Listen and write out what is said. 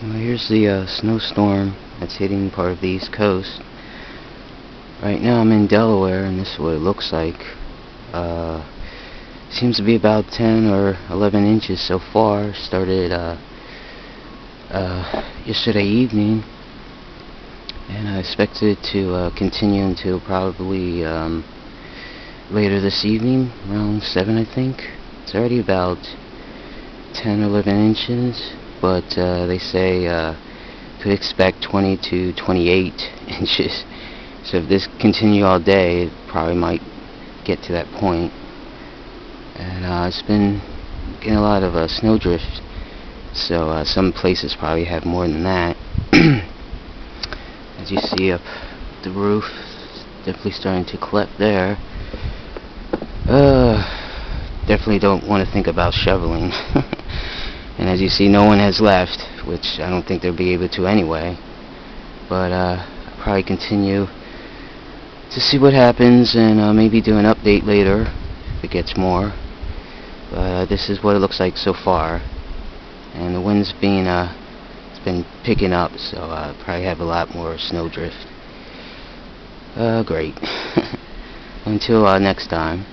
Well, here's the snowstorm that's hitting part of the East Coast. Right now I'm in Delaware, and this is what it looks like. Seems to be about 10 or 11 inches so far. Started yesterday evening, and I expect it to continue until probably later this evening, around 7 I think. It's already about 10 or 11 inches, but they say could expect 20 to 28 inches. So if this continue all day, it probably might get to that point. And it's been getting a lot of snowdrift, so some places probably have more than that. As you see up the roof, definitely starting to collect there. Definitely don't want to think about shoveling. And as you see, no one has left, which I don't think they'll be able to anyway. But I'll probably continue to see what happens, and maybe do an update later if it gets more. But this is what it looks like so far, and the wind's it's been picking up, so I'll probably have a lot more snowdrift. Great. Until next time.